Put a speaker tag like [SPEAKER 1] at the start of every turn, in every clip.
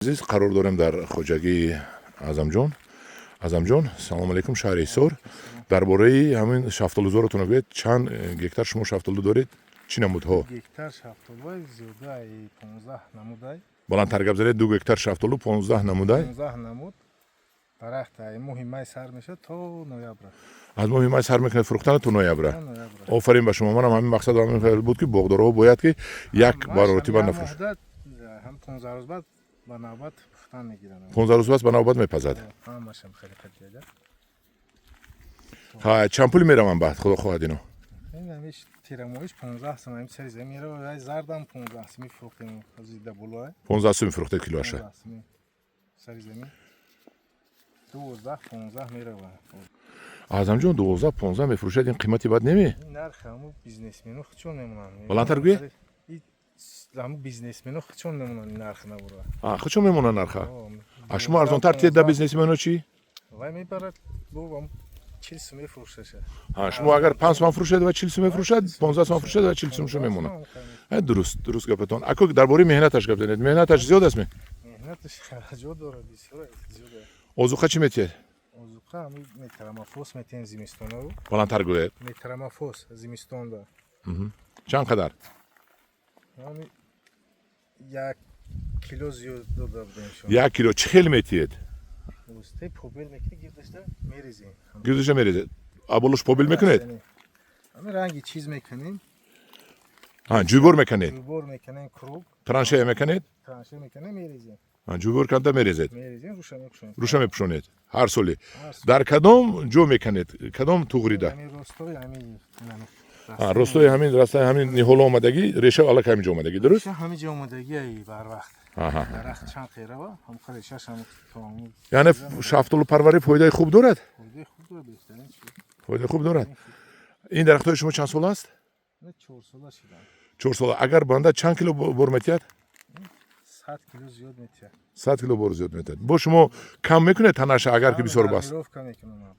[SPEAKER 1] عزیز قرار داریم در خواجگی اعظمجان سلام علیکم شهر ایسار درباره همین شفتالوزارتون بگید چند گکتار شما شفتالو دارید چی نمودها
[SPEAKER 2] گکتار شفتالو زیاده 15 نمودای
[SPEAKER 1] بلندتر گپ زدید 2 گکتار شفتالو 15 نمودای
[SPEAKER 2] 15 نمود درخت ماه سر میشه تا نوامبر
[SPEAKER 1] از ماه مای سر میکنه فروختن تو نوامبر آفرین به شما منم همین مقصد همین بود که باغدارها باید که یک بارورتی نفروش
[SPEAKER 2] هم 15 روز بعد به نوبت پختن میگیرن
[SPEAKER 1] 15 روز بعد به نوبت میپزد
[SPEAKER 2] همش هم خیلی خیلی
[SPEAKER 1] ها چند پول میرم بعد خدا خواهد اینو
[SPEAKER 2] این همیش تیرمویش 15 سم این سری زمین میره و زردم 15 سم میفروختیم زیده بولای
[SPEAKER 1] 15 سم میفروخته کیلوشه
[SPEAKER 2] سری زمین 12 15 میره
[SPEAKER 1] اعظمجان 12 15 میفروشد این قیمتی بد نمی
[SPEAKER 2] این نرخ همو بیزنسمنو چون نمونن
[SPEAKER 1] بلندتر گوی
[SPEAKER 2] همو بیزنسمنو چون نمونن نرخ نبوره
[SPEAKER 1] خود چون میمونه نرخه شما ارزانتر تید در بیزنسمنو چی
[SPEAKER 2] وای میبرد بو 40 سم میفروشه
[SPEAKER 1] شما اگر 5 سم فروشد و 40 سم فروشد 15 سم فروشد و 40 سم میمونه درست گپتون اكو درباره مهنتش گپ زنید مهنتش زیاد است
[SPEAKER 2] مهنتش خرجات داره بسیار زیاده
[SPEAKER 1] اوزوقه چی میتید
[SPEAKER 2] اوزوقه همین میترامافوس میتین زمستون رو
[SPEAKER 1] بلندتر گوید
[SPEAKER 2] میترامافوس زمستون دا
[SPEAKER 1] چند قدر
[SPEAKER 2] همین 1 کیلو زیاد دادم شما
[SPEAKER 1] 1 کیلو 40 میتید
[SPEAKER 2] دوسته پوبل میکنه گردشته میریزیم
[SPEAKER 1] گردشه میریزه ابولش پوبل میکنید
[SPEAKER 2] همین رنگی چیز میکنیم
[SPEAKER 1] جوبور میکنید
[SPEAKER 2] جوبور میکنیم کروب
[SPEAKER 1] ترانشه میکنید
[SPEAKER 2] ترانشه میکنیم میریزیم
[SPEAKER 1] جوبور کنده میریزید
[SPEAKER 2] میریزیم
[SPEAKER 1] روشه میپشونید هر سالی در کدام جو میکنید کدام توغریده
[SPEAKER 2] همین رستوی همین
[SPEAKER 1] رستوی همین راسته همین نیهول اومدگی ریشه الک همینجا اومدگی درست
[SPEAKER 2] همینجا اومدگی ای بر وقت درخت چند خیره و هم خریشش هم تمام
[SPEAKER 1] یعنی شفتالو پروری فایده خوب دارد فایده خوب دارد این درختای شما چند سال است
[SPEAKER 2] 4 ساله شدن
[SPEAKER 1] 4 سال اگر بنده چند کیلو بر میتید
[SPEAKER 2] 100 کیلو زیاد میتید
[SPEAKER 1] 100 کیلو بر زیاد میتید با شما کم میکنه تنش اگر که بسیار بس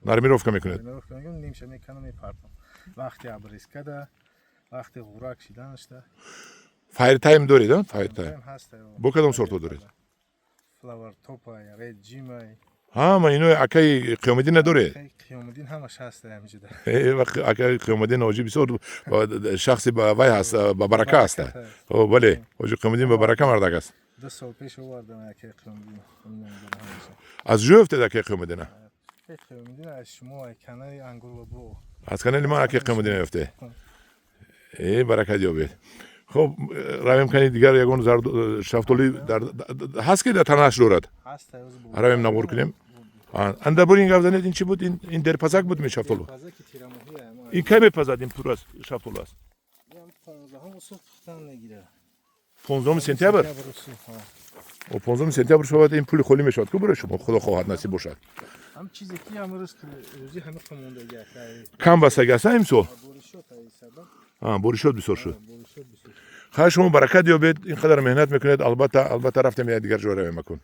[SPEAKER 1] نرمی روف کم میکنید
[SPEAKER 2] نیمشه میکنم میپرتم وقتی ابریز کده وقتی غورک شدن است
[SPEAKER 1] فایر تایم دارید فایر تایم
[SPEAKER 2] هست
[SPEAKER 1] با کدام سورت دارید
[SPEAKER 2] فلاور توپ رید جیم
[SPEAKER 1] ما اینو اکای قیامتی نداره
[SPEAKER 2] قیامدین همش هست همینجا
[SPEAKER 1] وقت اکای قیامدین اوجی بسیار شخصی با وای هست با برکه است بله اوجی قیامدین با برکه مردک است
[SPEAKER 2] 2 سال پیش آوردم اکای قیامدین
[SPEAKER 1] از جو افتاد اکای قیامدین
[SPEAKER 2] قیامدین از شما کناری انگور و بو
[SPEAKER 1] از کنار ما اکای قیامدین افته برکت یابید خب رویم کنی دیگر یگون شفتالی در هست که در تنش دارد
[SPEAKER 2] هست
[SPEAKER 1] رویم نبور کنیم اندر بور این گپ زنید این چی بود این در پزک بود می شفتالو این کی میپزد این پور است شفتالو است 15 سپتامبر و 15 سپتامبر شود این پول خالی میشد که برای شما خدا خواهد نصیب باشد
[SPEAKER 2] هم چیزی که امروز روزی همه خمونده
[SPEAKER 1] کم بسته است امسال بوری شد بسیار شد خواهش شما برکت یابید اینقدر مهنت میکنید البته رفتم یه دیگر جا رو میکن